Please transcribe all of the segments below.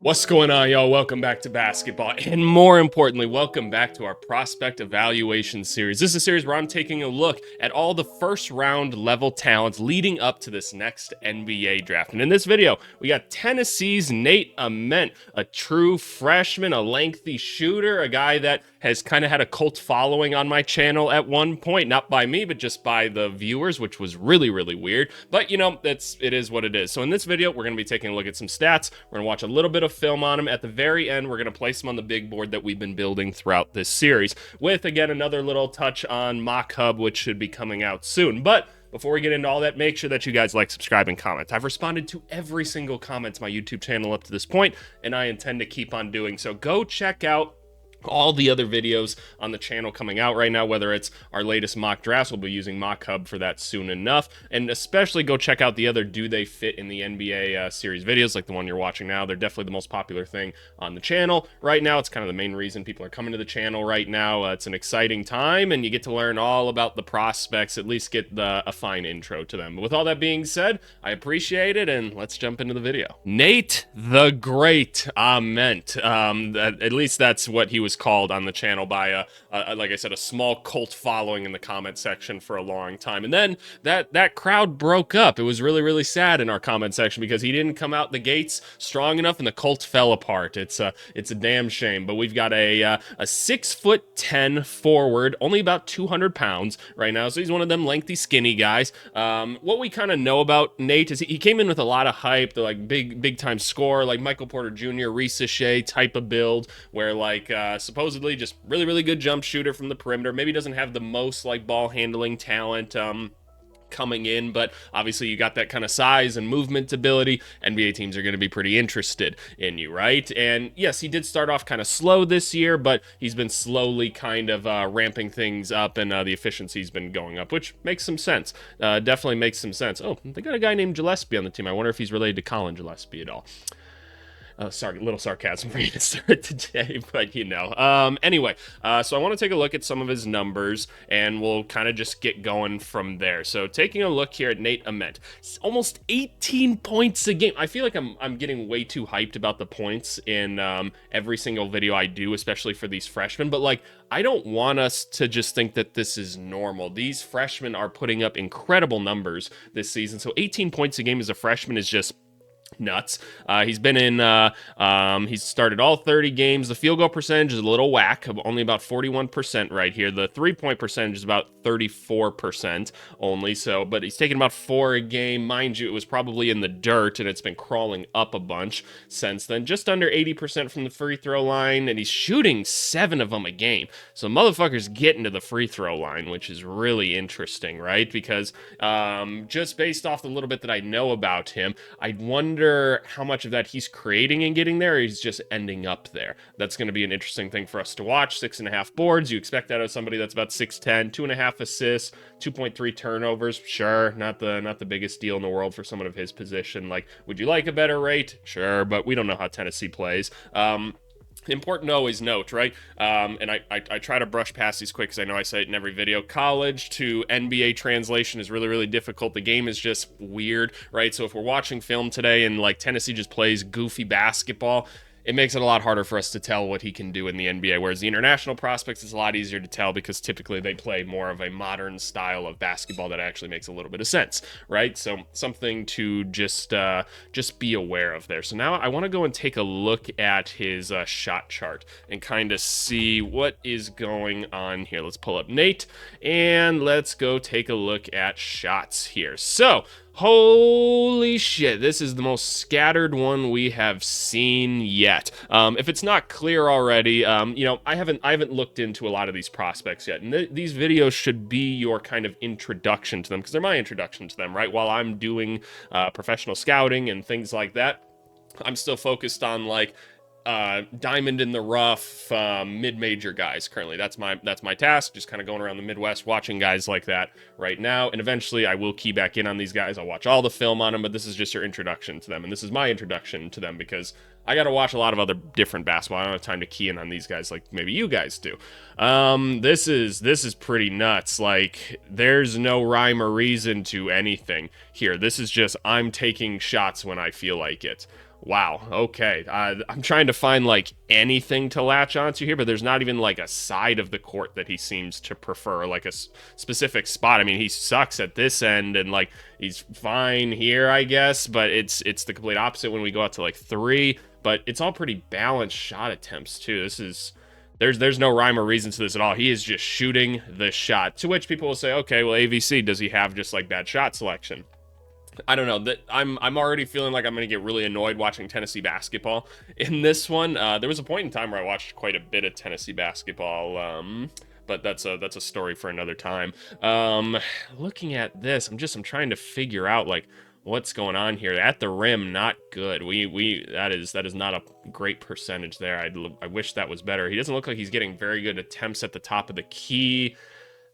What's going on, y'all? Welcome back to basketball, and more importantly, welcome back to our prospect evaluation series. This is a series where I'm taking a look at all the first round level talents leading up to this next NBA draft. And in this video, we got Tennessee's Nate Ament, a true freshman, a lengthy shooter, a guy that has kind of had a cult following on my channel at one point, not by me, but just by the viewers, which was really, really weird. But you know, it is what it is. So in this video, we're going to be taking a look at some stats. We're going to watch a little bit of film on him. At the very end, we're going to place him on the big board that we've been building throughout this series, with again another little touch on Mock Hub, which should be coming out soon. But before we get into all that, make sure that you guys like, subscribe, and comment. I've responded to every single comment to my YouTube channel up to this point, and I intend to keep on doing so. Go check out all the other videos on the channel coming out right now, whether it's our latest mock drafts. We'll be using Mock Hub for that soon enough, and especially go check out the other Do They Fit in the NBA series videos, like the one you're watching now. They're definitely the most popular thing on the channel right now. It's kind of the main reason people are coming to the channel right now. It's an exciting time, and you get to learn all about the prospects, at least get a fine intro to them. But with all that being said, I appreciate it, and let's jump into the video. Nate the Great Ament. At least that's what he was called on the channel by like I said, a small cult following in the comment section for a long time. And then that crowd broke up. It was really, really sad in our comment section because he didn't come out the gates strong enough and the cult fell apart. It's a damn shame. But we've got a 6'10" forward, only about 200 pounds right now. So he's one of them lengthy, skinny guys. What we kind of know about Nate is he came in with a lot of hype. They're like big time scorer, like Michael Porter Jr., Reese Shea type of build, where like supposedly just really, really good jump shooter from the perimeter. Maybe doesn't have the most like ball handling talent coming in, but obviously you got that kind of size and movement ability. NBA teams are going to be pretty interested in you, right? And yes, he did start off kind of slow this year, but he's been slowly kind of ramping things up, and the efficiency's been going up, which makes some sense. Definitely makes some sense. Oh, they got a guy named Gillespie on the team. I wonder if he's related to Colin Gillespie at all. Sorry, a little sarcasm for you to start today, but you know. Anyway, so I want to take a look at some of his numbers, and we'll kind of just get going from there. So taking a look here at Nate Ament, almost 18 points a game. I feel like I'm getting way too hyped about the points in every single video I do, especially for these freshmen. But like, I don't want us to just think that this is normal. These freshmen are putting up incredible numbers this season. So 18 points a game as a freshman is just nuts. He's been in, he's started all 30 games. The field goal percentage is a little whack, only about 41% right here. The 3-point percentage is about 34% only. So, but he's taken about 4 a game. Mind you, it was probably in the dirt, and it's been crawling up a bunch since then. Just under 80% from the free throw line, and he's shooting 7 of them a game. So motherfucker's getting to the free throw line, which is really interesting, right? Because just based off the little bit that I know about him, I wonder how much of that he's creating and getting there, or he's just ending up there. That's going to be an interesting thing for us to watch. 6.5 boards. You expect that of somebody that's about 6'10", 2.5 assists, 2.3 turnovers. Sure, not the biggest deal in the world for someone of his position. Like, would you like a better rate? Sure, but we don't know how Tennessee plays. Important to always note, right? And I try to brush past these quick because I know I say it in every video. College to NBA translation is really, really difficult. The game is just weird, right? So if we're watching film today and like Tennessee just plays goofy basketball, it makes it a lot harder for us to tell what he can do in the NBA, whereas the international prospects is a lot easier to tell because typically they play more of a modern style of basketball that actually makes a little bit of sense, right? So something to just be aware of there. So now I want to go and take a look at his shot chart and kind of see what is going on here. Let's pull up Nate and let's go take a look at shots here. So holy shit, this is the most scattered one we have seen yet. If it's not clear already, you know, I haven't looked into a lot of these prospects yet, and these videos should be your kind of introduction to them, because they're my introduction to them, right? While I'm doing professional scouting and things like that, I'm still focused on like diamond in the rough, mid-major guys currently. That's my task, just kind of going around the Midwest watching guys like that right now, and eventually I will key back in on these guys. I'll watch all the film on them, but this is just your introduction to them, and this is my introduction to them because I got to watch a lot of other different basketball. I don't have time to key in on these guys like maybe you guys do. This is pretty nuts. Like, there's no rhyme or reason to anything here. This is just I'm taking shots when I feel like it. Wow. Okay. I'm trying to find like anything to latch onto here, but there's not even like a side of the court that he seems to prefer, like a specific spot. I mean, he sucks at this end, and like he's fine here, I guess, but it's the complete opposite when we go out to like three. But it's all pretty balanced shot attempts too. This is there's no rhyme or reason to this at all. He is just shooting the shot. To which people will say, okay, well, AVC, does he have just like bad shot selection? I don't know, that I'm already feeling like I'm going to get really annoyed watching Tennessee basketball in this one. There was a point in time where I watched quite a bit of Tennessee basketball, but that's a story for another time. Looking at this, I'm trying to figure out like what's going on here. At the rim, not good. That is not a great percentage there. I wish that was better. He doesn't look like he's getting very good attempts at the top of the key.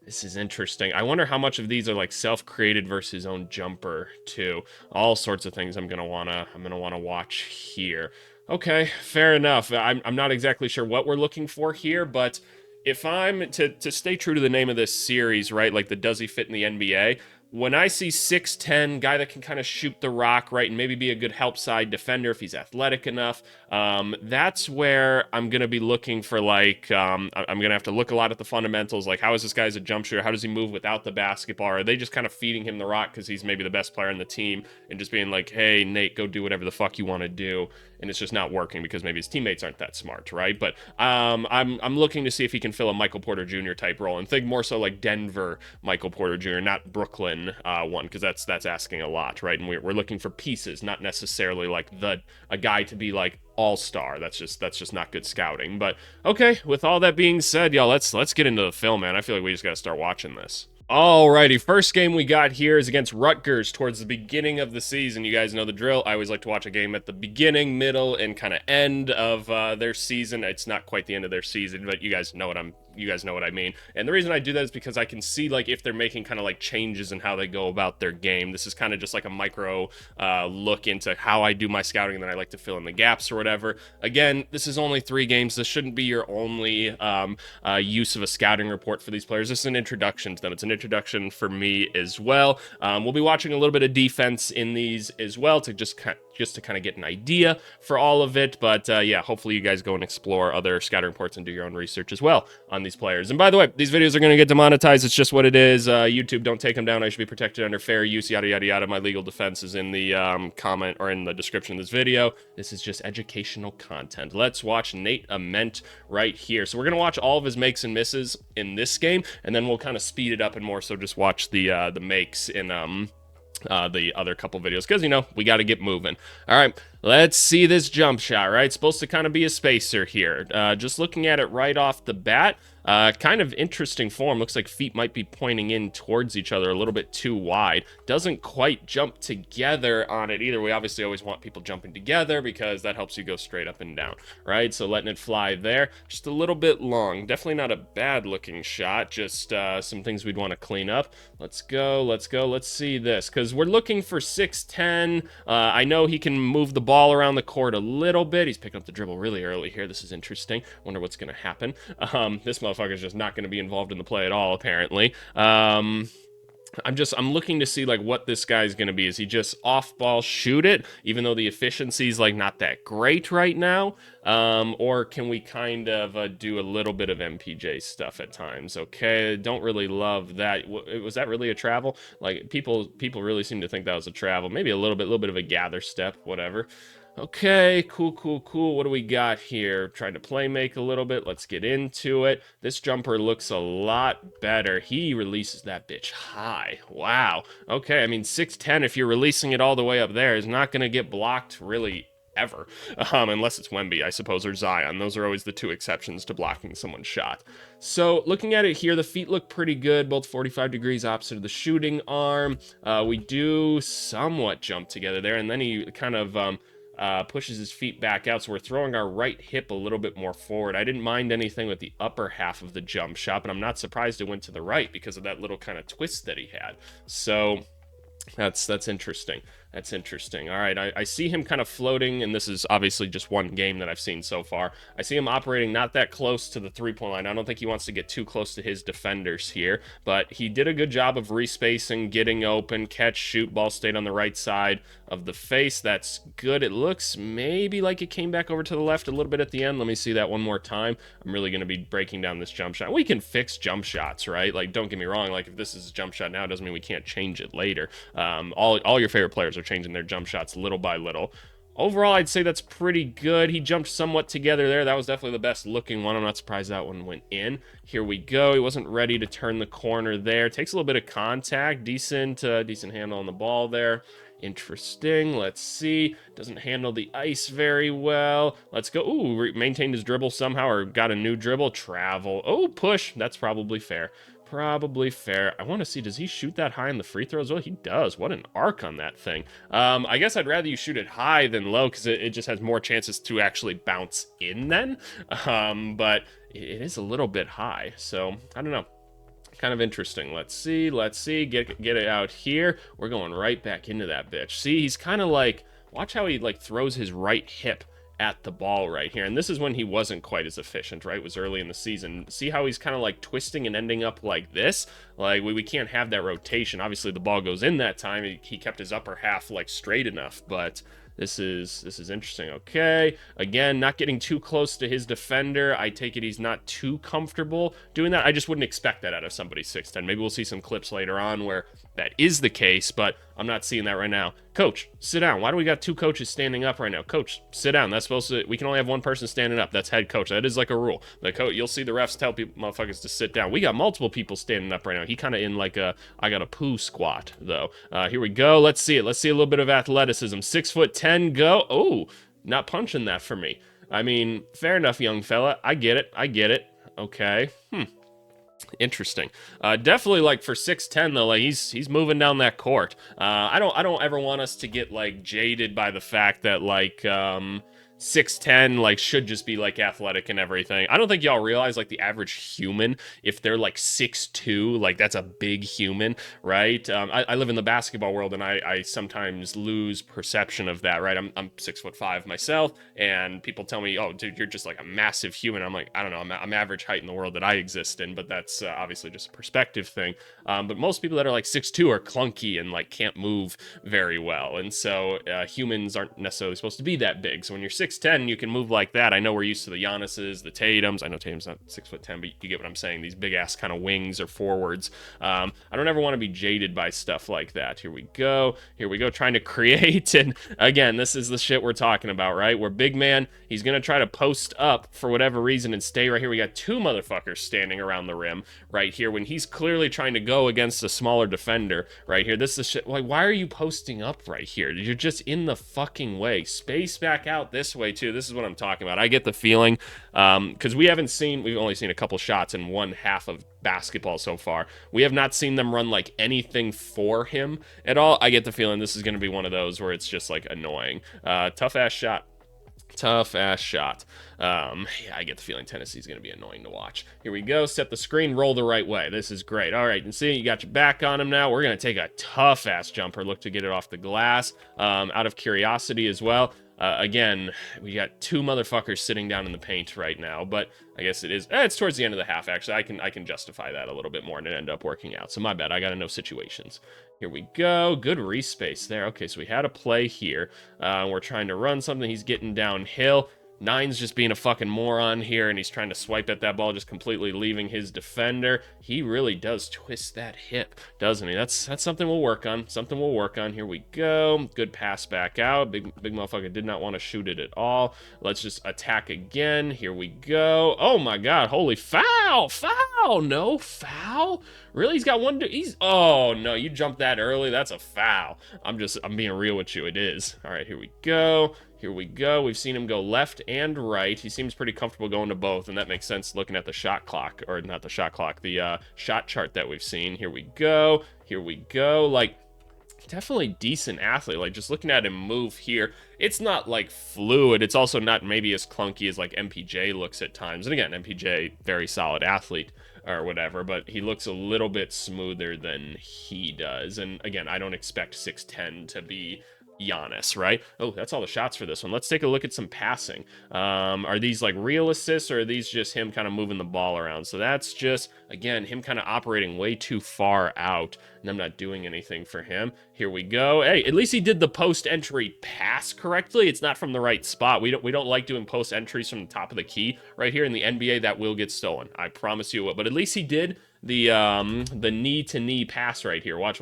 This is interesting. I wonder how much of these are like self-created versus his own jumper too. All sorts of things I'm gonna wanna watch here. Okay, fair enough. I'm not exactly sure what we're looking for here, but if I'm to stay true to the name of this series, right? Like the does he fit in the NBA? When I see 6'10", guy that can kind of shoot the rock, right, and maybe be a good help side defender if he's athletic enough, that's where I'm going to be looking for, like, I'm going to have to look a lot at the fundamentals, like how is this guy as a jump shooter, how does he move without the basketball, are they just kind of feeding him the rock because he's maybe the best player in the team, and just being like, hey, Nate, go do whatever the fuck you want to do, and it's just not working because maybe his teammates aren't that smart, right? But I'm looking to see if he can fill a Michael Porter Jr. type role, and think more so like Denver Michael Porter Jr., not Brooklyn one, because that's asking a lot, right? And we're looking for pieces, not necessarily like a guy to be like all-star. That's just not good scouting. But okay, with all that being said, y'all, let's get into the film, man. I feel like we just gotta start watching this. Alrighty, first game we got here is against Rutgers towards the beginning of the season. You guys know the drill. I always like to watch a game at the beginning, middle, and kind of end of their season. It's not quite the end of their season, but you guys know what I mean. And the reason I do that is because I can see like if they're making kind of like changes in how they go about their game. This is kind of just like a micro look into how I do my scouting, and then I like to fill in the gaps or whatever. Again, this is only 3 games. This shouldn't be your only use of a scouting report for these players. This is an introduction to them. It's an introduction for me as well. We'll be watching a little bit of defense in these as well to just to kind of get an idea for all of it. But yeah, hopefully you guys go and explore other scouting reports and do your own research as well on these players. And by the way, these videos are going to get demonetized. It's just what it is. YouTube, don't take them down. I should be protected under fair use, yada, yada, yada. My legal defense is in the comment or in the description of this video. This is just educational content. Let's watch Nate Ament right here. So we're going to watch all of his makes and misses in this game, and then we'll kind of speed it up and more so just watch the makes in the other couple videos, because, you know, we got to get moving. All right, let's see this jump shot, right? It's supposed to kind of be a spacer here. Just looking at it right off the bat, kind of interesting form. Looks like feet might be pointing in towards each other a little bit too wide. Doesn't quite jump together on it either. We obviously always want people jumping together because that helps you go straight up and down, right? So letting it fly there, just a little bit long. Definitely not a bad looking shot, just some things we'd want to clean up. Let's go, let's see this, because we're looking for 6'10". I know he can move the ball around the court a little bit. He's picking up the dribble really early here. This is interesting. Wonder what's going to happen. This motherfucker's just not going to be involved in the play at all, apparently. I'm looking to see like what this guy's going to be. Is he just off ball shoot it, even though the efficiency's like not that great right now? Or can we kind of do a little bit of MPJ stuff at times? Okay, don't really love that. Was that really a travel? Like people really seem to think that was a travel. Maybe a little bit of a gather step, whatever. Okay, cool. What do we got here? Trying to play make a little bit. Let's get into it. This jumper looks a lot better. He releases that bitch high. Wow. Okay, I mean, 6'10", if you're releasing it all the way up there, is not going to get blocked really ever. Unless it's Wemby, I suppose, or Zion. Those are always the 2 exceptions to blocking someone's shot. So looking at it here, the feet look pretty good, both 45 degrees opposite of the shooting arm. We do somewhat jump together there, and then he kind of pushes his feet back out, so we're throwing our right hip a little bit more forward. I didn't mind anything with the upper half of the jump shot, but I'm not surprised it went to the right because of that little kind of twist that he had. So that's interesting. That's interesting. All right, I see him kind of floating, and this is obviously just one game that I've seen so far. I see him operating not that close to the three-point line. I don't think he wants to get too close to his defenders here, but he did a good job of respacing, getting open, catch, shoot, ball stayed on the right side of the face. That's good. It looks maybe like it came back over to the left a little bit at the end. Let me see that one more time. I'm really going to be breaking down this jump shot. We can fix jump shots, right? Like, don't get me wrong. Like, if this is a jump shot now, it doesn't mean we can't change it later. All your favorite players are changing their jump shots little by little. Overall, I'd say that's pretty good. He jumped somewhat together there. That was definitely the best looking one. I'm not surprised that one went in. Here we go. He wasn't ready to turn the corner there. Takes a little bit of contact. Decent handle on the ball there. Interesting. Let's see. Doesn't handle the ice very well. Let's go. Ooh, maintained his dribble somehow, or got a new dribble. Travel. Oh, push. That's probably fair. Probably fair. I want to see, does he shoot that high in the free throws? Well, he does. What an arc on that thing. I guess I'd rather you shoot it high than low, because it just has more chances to actually bounce in then. But it is a little bit high, so I don't know. Kind of interesting. Let's see. Get it out here. We're going right back into that bitch. See, he's kind of like, watch how he like throws his right hip at the ball right here. And this is when he wasn't quite as efficient, right? It was early in the season. See how he's kind of like twisting and ending up like this? Like, we can't have that rotation. Obviously, the ball goes in that time. He kept his upper half like straight enough, but this is interesting. Okay, again, not getting too close to his defender. I take it he's not too comfortable doing that. I just wouldn't expect that out of somebody 6'10". Maybe we'll see some clips later on where that is the case, but I'm not seeing that right now. Coach, sit down. Why do we got two coaches standing up right now? Coach, sit down. That's supposed to, we can only have one person standing up. That's head coach. That is like a rule. The coach, you'll see the refs tell people, motherfuckers, to sit down. We got multiple people standing up right now. He kind of in like a, I got a poo squat though. Here we go. Let's see it. Let's see a little bit of athleticism. 6'10", go. Oh, not punching that for me. I mean, fair enough, young fella. I get it. Okay. Interesting. Definitely, like, for 6'10", though, like, he's moving down that court. I don't ever want us to get like jaded by the fact that like 6'10", like, should just be like athletic and everything. I don't think y'all realize, like, the average human, if they're like 6'2", like, that's a big human, right? I live in the basketball world, and I sometimes lose perception of that, right? I'm 6'5" myself, and people tell me, oh, dude, you're just like a massive human. I'm like, I don't know, I'm average height in the world that I exist in, but that's obviously just a perspective thing. But most people that are like 6'2" are clunky and like can't move very well, and so humans aren't necessarily supposed to be that big. So when you're 6'10", you can move like that. I know we're used to the Giannis's, the Tatums. I know Tatum's not 6'10", but you get what I'm saying. These big ass kind of wings or forwards. I don't ever want to be jaded by stuff like that. Here we go, trying to create. And again, this is the shit we're talking about, right? We're big man. He's gonna try to post up for whatever reason and stay right here. We got two motherfuckers standing around the rim right here when he's clearly trying to go against a smaller defender right here. This is shit. Like, why are you posting up right here? You're just in the fucking way. Space back out this way too. This is what I'm talking about. I get the feeling, because we've only seen a couple shots in one half of basketball so far. We have not seen them run like anything for him at all. I get the feeling this is going to be one of those where it's just like annoying. Tough ass shot. Yeah, I get the feeling Tennessee's going to be annoying to watch. Here we go. Set the screen. Roll the right way. This is great. All right. And see, you got your back on him now. We're going to take a tough-ass jumper. Look to get it off the glass. Out of curiosity as well. Again, we got two motherfuckers sitting down in the paint right now, but I guess it's towards the end of the half, actually. I can justify that a little bit more, and it ended up working out. So my bad. I got to know situations. Here we go. Good respace there. Okay, so we had a play here. We're trying to run something. He's getting downhill. Nine's just being a fucking moron here, and he's trying to swipe at that ball, just completely leaving his defender. He really does twist that hip, doesn't he? That's something we'll work on. Here we go. Good pass back out. Big motherfucker did not want to shoot it at all. Let's just attack again. Here we go. Oh my god, holy foul! No foul? Really? He's got one. Oh no, you jumped that early. That's a foul. I'm being real with you. It is. All right, here we go. We've seen him go left and right. He seems pretty comfortable going to both, and that makes sense looking at the shot clock, or not the shot clock, the shot chart that we've seen. Here we go. Like, definitely decent athlete. Like, just looking at him move here, it's not like fluid. It's also not maybe as clunky as like MPJ looks at times. And again, MPJ, very solid athlete or whatever, but he looks a little bit smoother than he does. And again, I don't expect 6'10" to be Giannis, right? Oh, that's all the shots for this one. Let's take a look at some passing. Are these like real assists, or are these just him kind of moving the ball around? So that's just, again, him kind of operating way too far out, and I'm not doing anything for him. Here we go. Hey, at least he did the post entry pass correctly. It's not from the right spot. We don't like doing post entries from the top of the key. Right here in the NBA, that will get stolen. I promise you it will. But at least he did the knee to knee pass right here. Watch.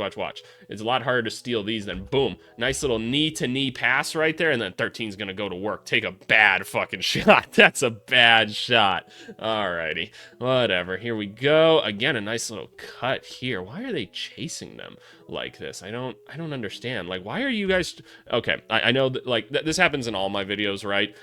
It's a lot harder to steal these than boom. Nice little knee to knee pass right there, and then 13's gonna go to work. Take a bad fucking shot. That's a bad shot. Alrighty. Whatever. Here we go. Again, a nice little cut here. Why are they chasing them like this? I don't understand. Like, why are you guys okay? I know that like this happens in all my videos, right?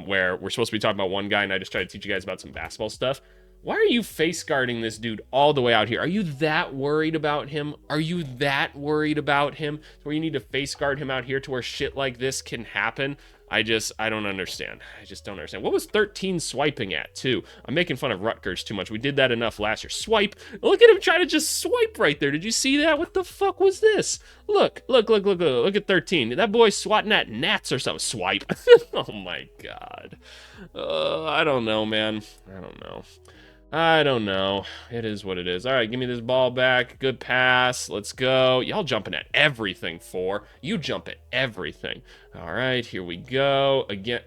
Where we're supposed to be talking about one guy and I just try to teach you guys about some basketball stuff. Why are you face guarding this dude all the way out here? Are you that worried about him? Are you that worried about him where you need to face guard him out here to where shit like this can happen? I don't understand. I just don't understand. What was 13 swiping at, too? I'm making fun of Rutgers too much. We did that enough last year. Swipe. Look at him trying to just swipe right there. Did you see that? What the fuck was this? Look at 13. That boy swatting at gnats or something. Swipe. Oh, my God. I don't know, man. I don't know. It is what it is. All right, give me this ball back. Good pass. Let's go. Y'all jumping at everything, 4. You jump at everything. All right, here we go. Again,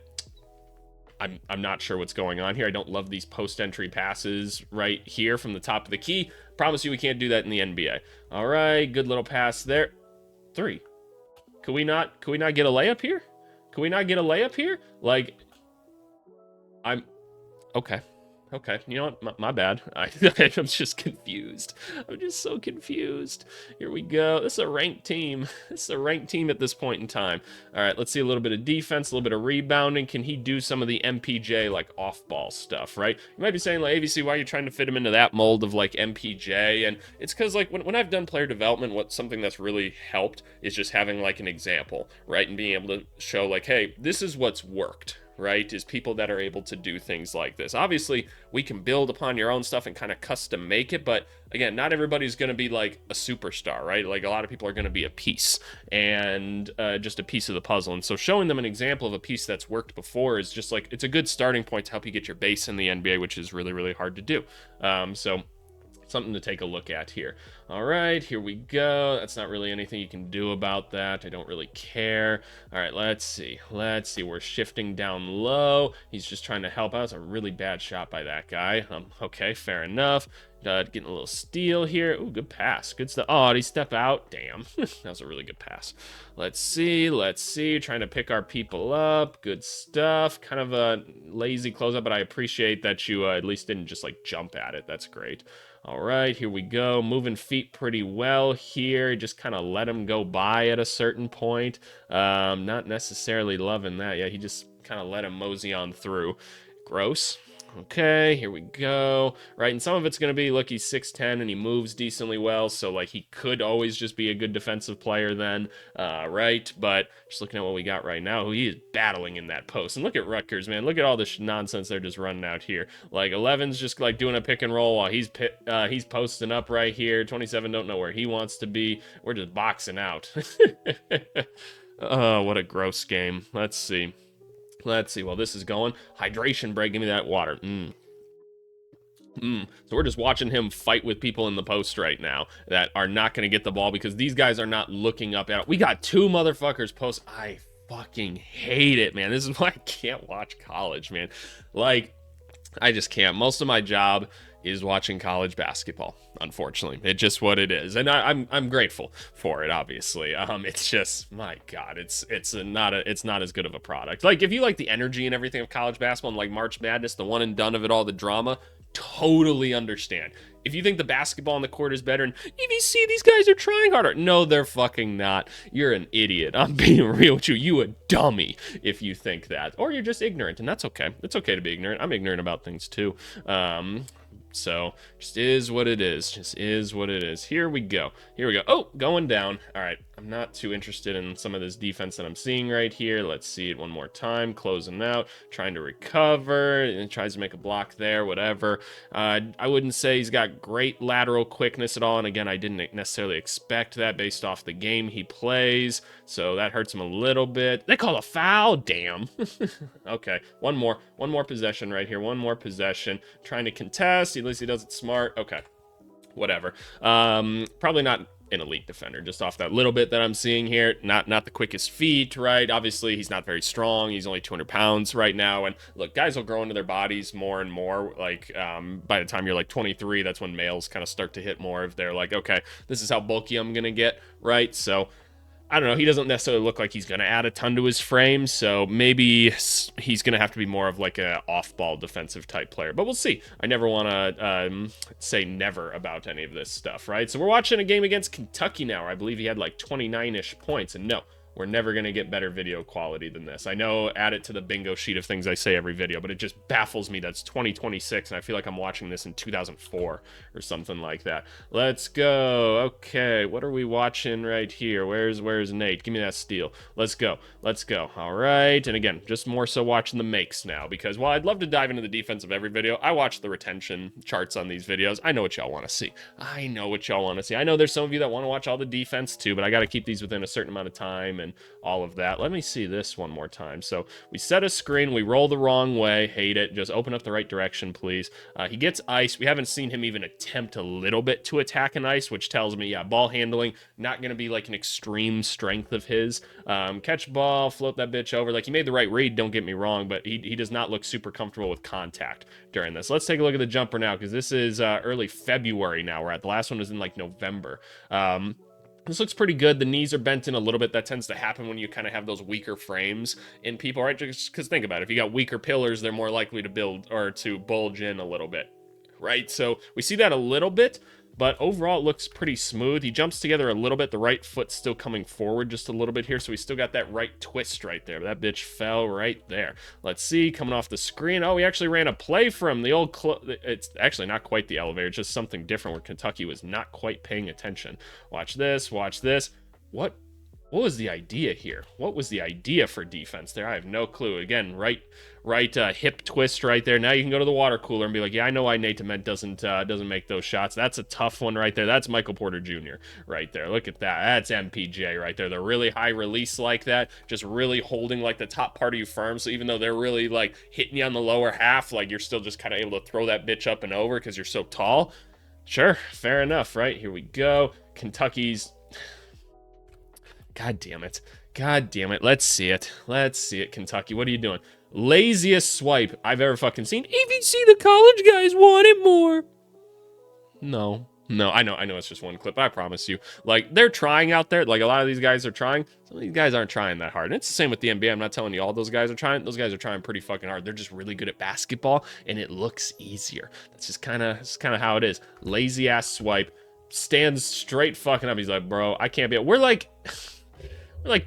I'm not sure what's going on here. I don't love these post-entry passes right here from the top of the key. Promise you we can't do that in the NBA. All right, good little pass there. 3. Could we not get a layup here? Could we not get a layup here? Like, okay. Okay, you know what? My bad. I'm just confused. I'm just so confused. Here we go. This is a ranked team. This is a ranked team at this point in time. All right, let's see a little bit of defense, a little bit of rebounding. Can he do some of the MPJ, like, off-ball stuff, right? You might be saying, like, AVC, why are you trying to fit him into that mold of, like, MPJ? And it's because, like, when I've done player development, something that's really helped is just having, like, an example, right? And being able to show, like, hey, this is what's worked, right? Is people that are able to do things like this. Obviously, we can build upon your own stuff and kind of custom make it, but again, not everybody's going to be like a superstar, right? Like a lot of people are going to be a piece and just a piece of the puzzle. And so showing them an example of a piece that's worked before is just like, it's a good starting point to help you get your base in the NBA, which is really, really hard to do. So something to take a look at here. All right, here we go. That's not really anything you can do about that. I don't really care. All right, let's see. We're shifting down low. He's just trying to help out. It's a really bad shot by that guy. Okay, fair enough. Getting a little steal here. Ooh, good pass. Good stuff. Oh, did he step out? Damn. That was a really good pass. Let's see. Trying to pick our people up. Good stuff. Kind of a lazy closeout, but I appreciate that you at least didn't just like jump at it. That's great. All right, here we go. Moving feet pretty well here. Just kind of let him go by at a certain point. Not necessarily loving that. Yeah, he just kind of let him mosey on through. Gross. Okay, here we go. Right, and some of it's going to be, look, he's 6'10", and he moves decently well, so, like, he could always just be a good defensive player then, right? But just looking at what we got right now, he is battling in that post. And look at Rutgers, man. Look at all this nonsense they're just running out here. Like, 11's just, like, doing a pick and roll while he's posting up right here. 27 don't know where he wants to be. We're just boxing out. Oh, what a gross game. Let's see. While this is going. Hydration break. Give me that water. So we're just watching him fight with people in the post right now that are not going to get the ball because these guys are not looking up at it. We got 2 motherfuckers post. I fucking hate it, man. This is why I can't watch college, man. Like, I just can't. Most of my job is watching college basketball, unfortunately. It's just what it is. And I'm grateful for it, obviously. It's just, my God, it's not as good of a product. Like, if you like the energy and everything of college basketball and like March Madness, the one and done of it all, the drama, totally understand. If you think the basketball on the court is better and EVC, these guys are trying harder. No, they're fucking not. You're an idiot. I'm being real with you. You a dummy if you think that. Or you're just ignorant, and that's okay. It's okay to be ignorant. I'm ignorant about things too. So just is what it is. Just is what it is. Here we go. Here we go. Oh, going down. All right. I'm not too interested in some of this defense that I'm seeing right here. Let's see it one more time. Closing out, trying to recover, and tries to make a block there, whatever. I wouldn't say he's got great lateral quickness at all. And again, I didn't necessarily expect that based off the game he plays. So that hurts him a little bit. They call a foul. Damn. Okay. One more possession right here. One more possession. Trying to contest. At least he does it smart. Okay. Whatever. Probably not an elite defender, just off that little bit that I'm seeing here. Not the quickest feet, right? Obviously, he's not very strong. He's only 200 pounds right now. And look, guys will grow into their bodies more and more. Like, by the time you're like 23, that's when males kind of start to hit more if they're like, okay, this is how bulky I'm going to get, right? So, I don't know. He doesn't necessarily look like he's going to add a ton to his frame, so maybe he's going to have to be more of like a off-ball defensive type player. But we'll see. I never want to say never about any of this stuff, right? So we're watching a game against Kentucky now. I believe he had like 29-ish points, and no, we're never going to get better video quality than this. I know, add it to the bingo sheet of things I say every video, but it just baffles me that's 2026, and I feel like I'm watching this in 2004 or something like that. Let's go. Okay, what are we watching right here? Where's Nate? Give me that steal. Let's go. Let's go. All right, and again, just more so watching the makes now, because while I'd love to dive into the defense of every video, I watch the retention charts on these videos. I know what y'all want to see. I know what y'all want to see. I know there's some of you that want to watch all the defense too, but I got to keep these within a certain amount of time and all of that. Let me see this one more time. So we set a screen, we roll the wrong way, hate it, just open up the right direction, please. He gets ice. We haven't seen him even attempt a little bit to attack an ice, which tells me, yeah, ball handling, not going to be like an extreme strength of his. Catch ball, float that bitch over. Like, he made the right read, don't get me wrong, but he does not look super comfortable with contact during this. Let's take a look at the jumper now, because this is early February now. We're at the last one was in like November. This looks pretty good. The knees are bent in a little bit. That tends to happen when you kind of have those weaker frames in people, right? Just because think about it. If you got weaker pillars, they're more likely to build or to bulge in a little bit, right? So we see that a little bit, but overall it looks pretty smooth. He jumps together a little bit. The right foot's still coming forward just a little bit here, so we still got that right twist right there. That bitch fell right there. Let's see, coming off the screen. Oh, we actually ran a play from the old... It's actually not quite the elevator. It's just something different where Kentucky was not quite paying attention. Watch this. Watch this. What was the idea here? What was the idea for defense there? I have no clue. Again, right hip twist right there. Now you can go to the water cooler and be like, yeah, I know why Nate Ament doesn't make those shots. That's a tough one right there. That's Michael Porter Jr. right there. Look at that. That's MPJ right there. The really high release like that, just really holding like the top part of you firm. So even though they're really like hitting you on the lower half, like you're still just kind of able to throw that bitch up and over because you're so tall. Sure, fair enough, right? Here we go. Kentucky's... God damn it. God damn it. Let's see it. Let's see it, Kentucky. What are you doing? Laziest swipe I've ever fucking seen. ABC, the college guys want it more. No, I know it's just one clip. I promise you. Like, they're trying out there. Like, a lot of these guys are trying. Some of these guys aren't trying that hard. And it's the same with the NBA. I'm not telling you all those guys are trying. Those guys are trying pretty fucking hard. They're just really good at basketball, and it looks easier. That's just kind of how it is. Lazy ass swipe. Stands straight fucking up. He's like, bro, I can't be. We're like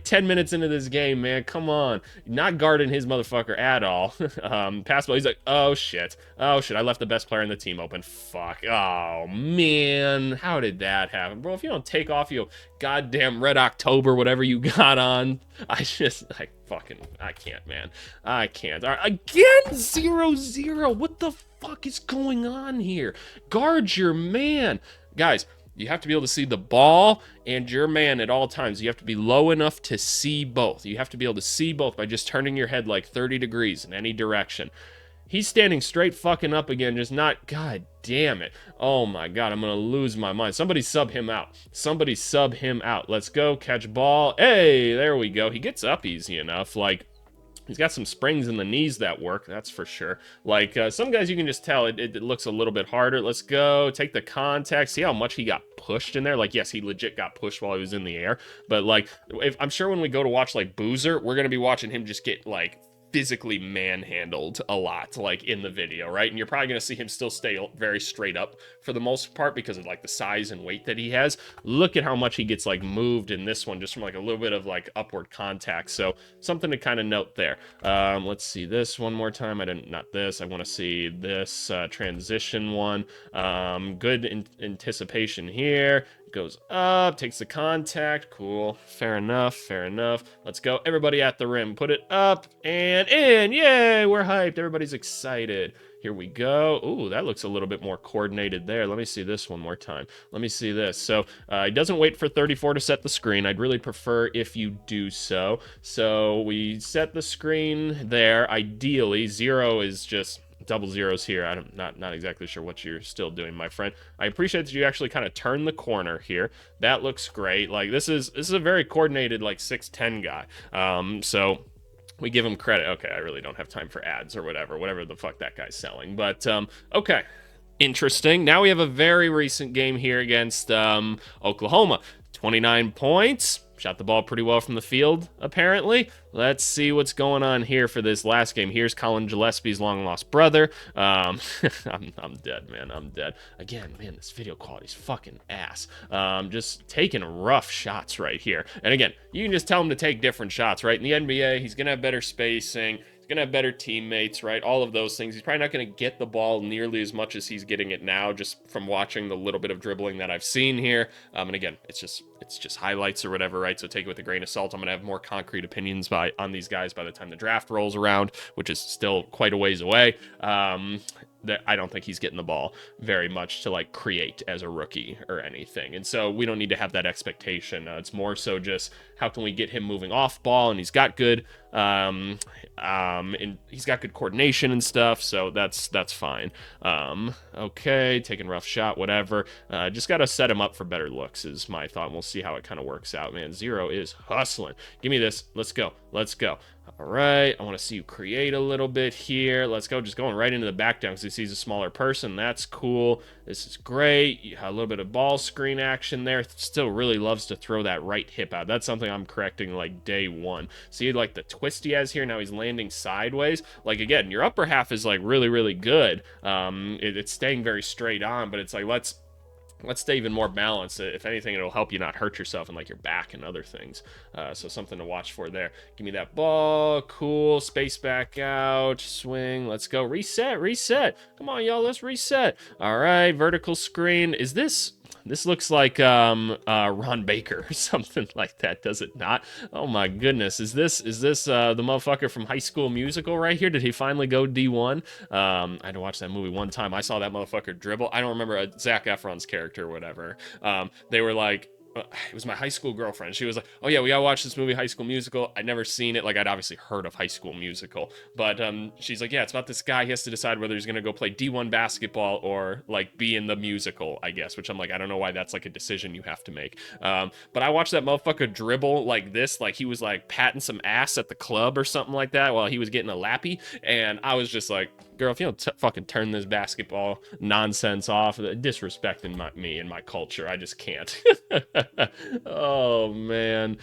10 minutes into this game, man. Come on. Not guarding his motherfucker at all. Pass ball. He's like, oh, shit. I left the best player in the team open. Fuck. Oh, man. How did that happen? Bro, if you don't take off your goddamn Red October, whatever you got on, I can't, man. I can't. All right, again, 0-0. What the fuck is going on here? Guard your man. Guys, you have to be able to see the ball and your man at all times. You have to be low enough to see both. You have to be able to see both by just turning your head like 30 degrees in any direction. He's standing straight fucking up again, just not... God damn it. Oh my God, I'm going to lose my mind. Somebody sub him out. Somebody sub him out. Let's go, catch ball. Hey, there we go. He gets up easy enough. Like, he's got some springs in the knees that work, that's for sure. Like, some guys you can just tell it looks a little bit harder. Let's go, take the contact. See how much he got pushed in there? Like, yes, he legit got pushed while he was in the air. But, like, I'm sure when we go to watch, like, Boozer, we're going to be watching him just get, like, physically manhandled a lot, like in the video, right? And you're probably going to see him still stay very straight up for the most part because of like the size and weight that he has. Look at how much he gets like moved in this one just from like a little bit of like upward contact. So something to kind of note there. Let's see this one more time. Not this. I want to see this transition one. Good anticipation here. Goes up, takes the contact. Cool. Fair enough. Fair enough. Let's go. Everybody at the rim. Put it up and in. Yay! We're hyped. Everybody's excited. Here we go. Ooh, that looks a little bit more coordinated there. Let me see this one more time. Let me see this. So it doesn't wait for 34 to set the screen. I'd really prefer if you do so. So we set the screen there. Ideally, 0 is just double zeros here. I'm not exactly sure what you're still doing, my friend. I appreciate that you actually kind of turn the corner here. That looks great. Like this is a very coordinated like 6'10" guy. So we give him credit. Okay, I really don't have time for ads or whatever the fuck that guy's selling. But okay. Interesting. Now we have a very recent game here against Oklahoma. 29 points. Shot the ball pretty well from the field, apparently. Let's see what's going on here for this last game. Here's Colin Gillespie's long-lost brother. I'm dead, man. I'm dead. Again, man, this video quality's fucking ass. Just taking rough shots right here. And again, you can just tell him to take different shots, right? In the NBA, he's going to have better spacing. Gonna have better teammates, right? All of those things. He's probably not gonna get the ball nearly as much as he's getting it now, just from watching the little bit of dribbling that I've seen here. And again, it's just highlights or whatever, right? So take it with a grain of salt. I'm gonna have more concrete opinions on these guys by the time the draft rolls around, which is still quite a ways away. That I don't think he's getting the ball very much to like create as a rookie or anything. And so we don't need to have that expectation. It's more so just how can we get him moving off ball, and he's got good and he's got good coordination and stuff, so that's fine. Okay, taking rough shot, whatever. Just got to set him up for better looks is my thought, and we'll see how it kind of works out, man. 0 is hustling. Give me this. Let's go. Let's go. All right, I want to see you create a little bit here. Let's go. Just going right into the back down because he sees a smaller person. That's cool. This is great. A little bit of ball screen action there. Still really loves to throw that right hip out. That's something I'm correcting like day one. See like the twist he has here. Now he's landing sideways. Like again, your upper half is like really, really good. It's staying very straight on, but it's like let's stay even more balanced. If anything, it'll help you not hurt yourself in like your back and other things. So something to watch for there. Give me that ball. Cool. Space back out. Swing. Let's go. Reset. Come on, y'all. Let's reset. All right. Vertical screen. Is this... This looks like Ron Baker or something like that, does it not? Oh my goodness, is this the motherfucker from High School Musical right here? Did he finally go D1? I had to watch that movie one time. I saw that motherfucker dribble. I don't remember Zac Efron's character or whatever. They were like, it was my high school girlfriend. She was like, oh yeah, we gotta watch this movie High School Musical. I'd never seen it. Like I'd obviously heard of High School Musical, but she's like, yeah, it's about this guy. He has to decide whether he's gonna go play D1 basketball or like be in the musical, I guess, which I'm like, I don't know why that's like a decision you have to make. But I watched that motherfucker dribble like this, like he was like patting some ass at the club or something like that while he was getting a lappy, and I was just like, girl, if you don't fucking turn this basketball nonsense off, disrespecting me and my culture, I just can't. Oh man,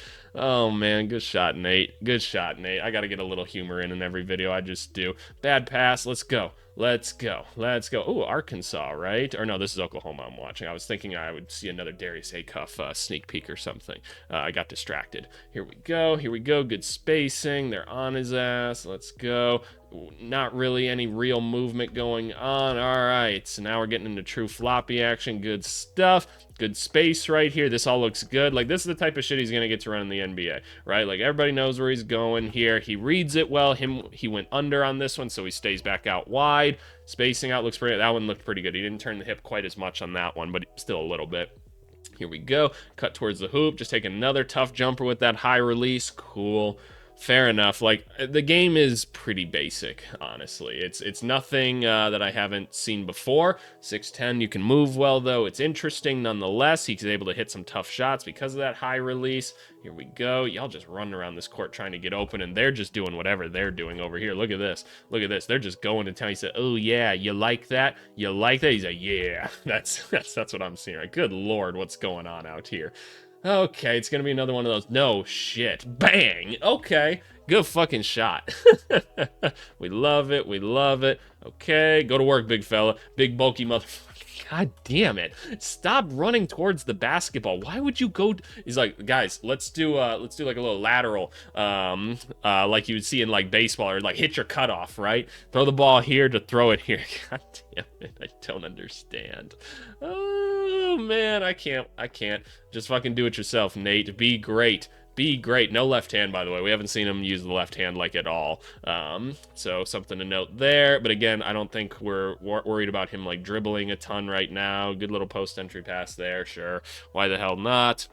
good shot, Nate. I gotta get a little humor in every video. I just do. Bad pass. Let's go. Oh, Arkansas, right? Or no, this is Oklahoma I'm watching. I was thinking I would see another Darius Acuff sneak peek or something. I got distracted. Here we go. Good spacing. They're on his ass. Let's go. Not really any real movement going on. All right, so now we're getting into true floppy action. Good stuff. Good space right here. This all looks good. Like, this is the type of shit he's going to get to run in the NBA, right? Like, everybody knows where he's going here. He reads it well. He went under on this one, so he stays back out wide. Spacing out looks pretty... That one looked pretty good. He didn't turn the hip quite as much on that one, but still a little bit. Here we go. Cut towards the hoop. Just take another tough jumper with that high release. Cool. Fair enough. Like, the game is pretty basic, honestly. It's nothing that I haven't seen before. 6'10", you can move well, though. It's interesting nonetheless. He's able to hit some tough shots because of that high release. Here we go. Y'all just running around this court trying to get open, and they're just doing whatever they're doing over here. Look at this. They're just going to town. He said, oh, yeah, you like that? You like that? He's like, yeah. That's what I'm seeing. Right? Good Lord, what's going on out here? Okay, it's going to be another one of those. No shit. Bang. Okay. Good fucking shot. We love it. We love it. Okay, go to work, big fella. Big bulky motherfucker. God damn it. Stop running towards the basketball. Why would you go? He's like, guys, let's do like a little lateral, like you would see in like baseball, or like hit your cutoff, right? Throw the ball here to throw it here. God damn it. I don't understand. Oh man, I can't. Just fucking do it yourself, Nate. Be great. Be great. No left hand, by the way. We haven't seen him use the left hand like at all. So something to note there. But again, I don't think we're worried about him like dribbling a ton right now. Good little post entry pass there. Sure. Why the hell not?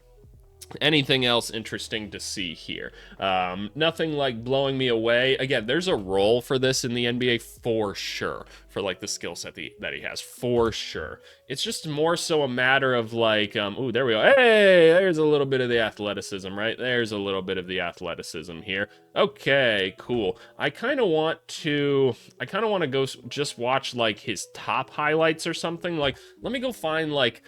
Anything else interesting to see here? Nothing like blowing me away. Again, there's a role for this in the NBA for sure, for like the skill set that he has, for sure. It's just more so a matter of like, ooh, there we go. Hey, there's a little bit of the athleticism, right? There's a little bit of the athleticism here. Okay, cool. I kind of want to go just watch like his top highlights or something. Like, let me go find like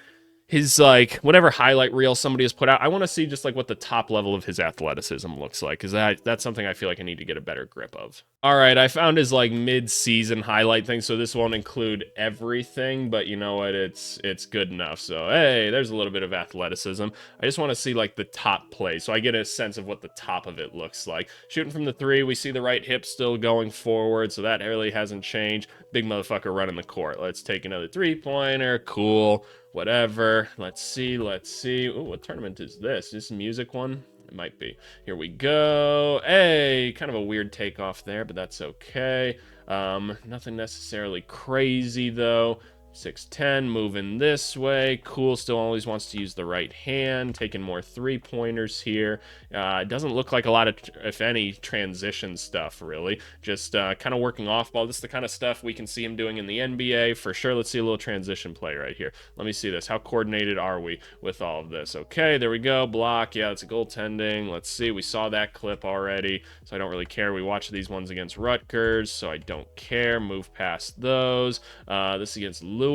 his like whatever highlight reel somebody has put out. I want to see just like what the top level of his athleticism looks like, because that's something I feel like I need to get a better grip of. All right, I found his like mid-season highlight thing, so this won't include everything, but you know what, it's good enough. So hey, there's a little bit of athleticism. I just want to see like the top play, so I get a sense of what the top of it looks like. Shooting from the three, we see the right hip still going forward, so that really hasn't changed. Big motherfucker running the court. Let's take another three-pointer. Cool. Whatever. Let's see. Ooh, what tournament is this? Is this a music one? It might be. Here we go. Hey, kind of a weird takeoff there, but that's okay. Nothing necessarily crazy, though. 6'10", moving this way. Cool, still always wants to use the right hand. Taking more three-pointers here. It doesn't look like a lot of, if any, transition stuff, really. Just kind of working off ball. This is the kind of stuff we can see him doing in the NBA, for sure. Let's see a little transition play right here. Let me see this. How coordinated are we with all of this? Okay, there we go. Block. Yeah, it's a goaltending. Let's see. We saw that clip already, so I don't really care. We watched these ones against Rutgers, so I don't care. Move past those. This against Louisville.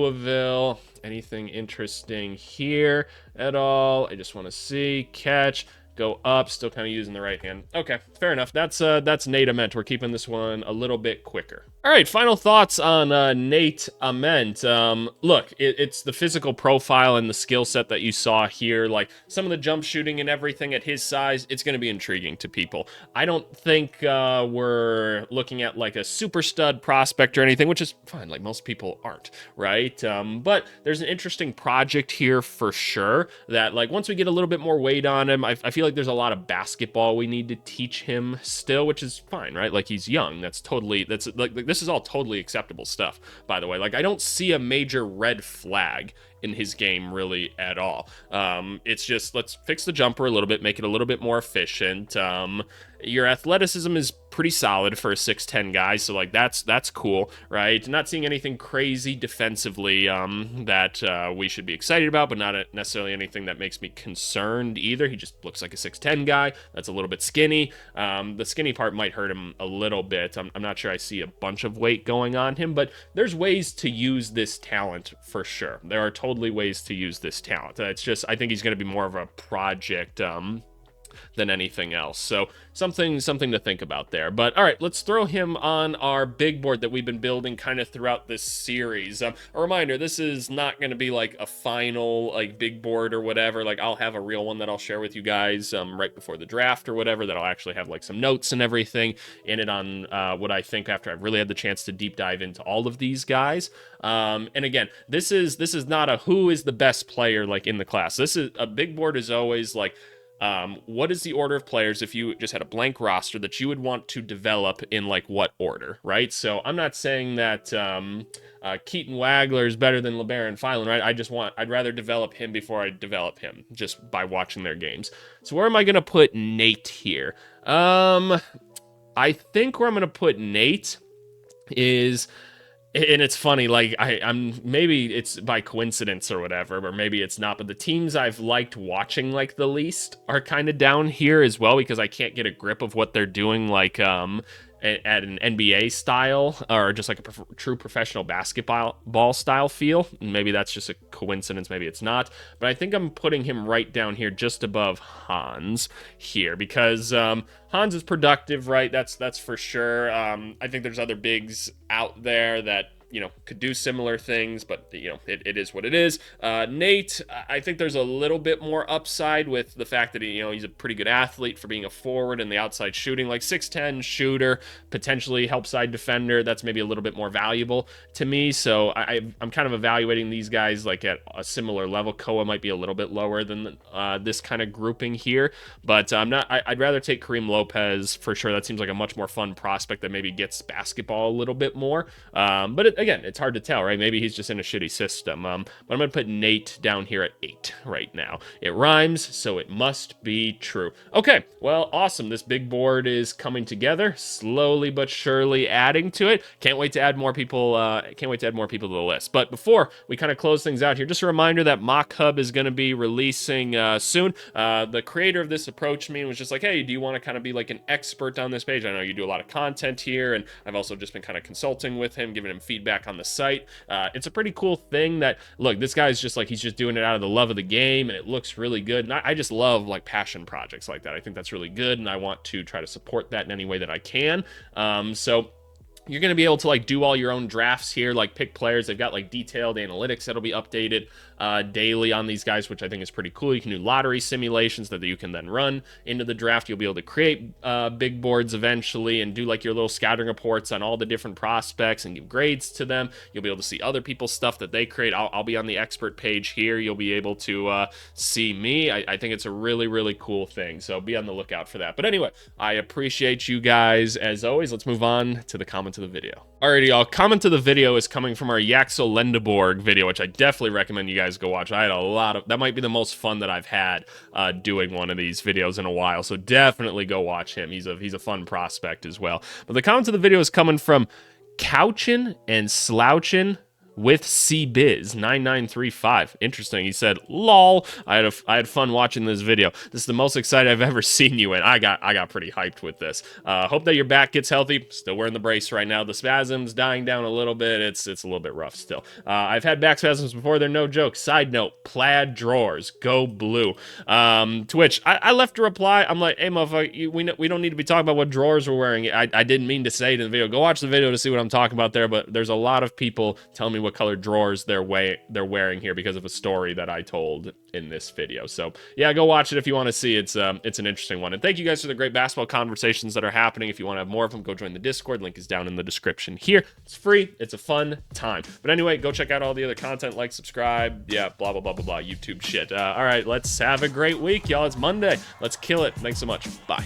Anything interesting here at all? I just want to see. Catch. Go up, still kind of using the right hand. Okay, fair enough. That's Nate Ament. We're keeping this one a little bit quicker. All right, final thoughts on Nate Ament. Look, it's the physical profile and the skill set that you saw here. Like, some of the jump shooting and everything at his size, it's going to be intriguing to people. I don't think we're looking at, like, a super stud prospect or anything, which is fine. Like, most people aren't, right? But there's an interesting project here for sure that, like, once we get a little bit more weight on him, I feel like there's a lot of basketball we need to teach him still, which is fine, right? Like, he's young. That's like this is all totally acceptable stuff, by the way. Like, I don't see a major red flag in his game really at all. It's just, let's fix the jumper a little bit, make it a little bit more efficient. Your athleticism is pretty solid for a 6'10" guy, so like that's cool, right? Not seeing anything crazy defensively that we should be excited about, but not necessarily anything that makes me concerned either. He just looks like a 6'10" guy that's a little bit skinny. The skinny part might hurt him a little bit. I'm not sure I see a bunch of weight going on him, but there's ways to use this talent for sure. There are totally ways to use this talent. It's just, I think he's going to be more of a project than anything else. So something to think about there. But all right, let's throw him on our big board that we've been building kind of throughout this series. A reminder, this is not going to be like a final like big board or whatever. Like, I'll have a real one that I'll share with you guys right before the draft or whatever, that I'll actually have like some notes and everything in it on what I think after I've really had the chance to deep dive into all of these guys. And again, this is not a who is the best player like in the class. This is a big board is always like, what is the order of players, if you just had a blank roster, that you would want to develop in like what order, right? So I'm not saying that Keaton Wagler is better than LeBaron Filan, right? I'd rather develop him before I develop him just by watching their games. So where am I going to put Nate here? I think where I'm going to put Nate is... And it's funny, like, I'm maybe it's by coincidence or whatever, or maybe it's not, but the teams I've liked watching, like, the least are kind of down here as well, because I can't get a grip of what they're doing, like, at an NBA style, or just like a true professional basketball style feel. Maybe that's just a coincidence, maybe it's not, but I think I'm putting him right down here just above Hans here, because Hans is productive, right? That's for sure. I think there's other bigs out there that, you know, could do similar things, but, you know, it is what it is. Nate, I think there's a little bit more upside with the fact that, you know, he's a pretty good athlete for being a forward and the outside shooting, like 6'10", shooter, potentially help side defender. That's maybe a little bit more valuable to me. So I'm kind of evaluating these guys like at a similar level. Koa might be a little bit lower than this kind of grouping here, but I'd rather take Kareem Lopez for sure. That seems like a much more fun prospect that maybe gets basketball a little bit more. But again, it's hard to tell, right? Maybe he's just in a shitty system. But I'm going to put Nate down here at 8 right now. It rhymes, so it must be true. Okay, well, awesome. This big board is coming together, slowly but surely adding to it. Can't wait to add more people. Can't wait to add more people to the list. But before we kind of close things out here, just a reminder that Mock Hub is going to be releasing soon. The creator of this approached me and was just like, hey, do you want to kind of be like an expert on this page? I know you do a lot of content here, and I've also just been kind of consulting with him, giving him feedback on the site. It's a pretty cool thing that, look, this guy's just like, he's just doing it out of the love of the game, and it looks really good. And I just love like passion projects like that. I think that's really good, and I want to try to support that in any way that I can. So you're going to be able to like do all your own drafts here, like pick players. They've got like detailed analytics that'll be updated daily on these guys, which I think is pretty cool. You can do lottery simulations that you can then run into the draft. You'll be able to create big boards eventually and do like your little scouting reports on all the different prospects and give grades to them. You'll be able to see other people's stuff that they create. I'll be on the expert page here. You'll be able to see me. I think it's a really, really cool thing. So be on the lookout for that. But anyway, I appreciate you guys as always. Let's move on to the comment of the video. Alrighty, y'all. Comment to the video is coming from our Yaxel Lendeborg video, which I definitely recommend you guys go watch. I had a lot of, that might be the most fun that I've had doing one of these videos in a while. So definitely go watch him. He's a fun prospect as well. But the comment to the video is coming from Couchin and Slouchin with CBiz 9935. Interesting. He said, "Lol. I had fun watching this video. This is the most excited I've ever seen you in." I got pretty hyped with this. Hope that your back gets healthy. Still wearing the brace right now. The spasms dying down a little bit. It's a little bit rough still. I've had back spasms before. They're no joke. Side note: plaid drawers. Go blue. To which I left a reply. I'm like, "Hey, motherfucker, we don't need to be talking about what drawers we're wearing." I didn't mean to say it in the video. Go watch the video to see what I'm talking about there. But there's a lot of people telling me what color drawers they're wearing here because of a story that I told in this video. So yeah, go watch it if you want to see. It's an interesting one. And thank you guys for the great basketball conversations that are happening. If you want to have more of them, go join the Discord. Link is down in the description here. It's free. It's a fun time. But anyway, go check out all the other content, like, subscribe, yeah, blah, blah, blah, blah, blah, YouTube shit. All right, let's have a great week, y'all. It's Monday. Let's kill it. Thanks so much. Bye.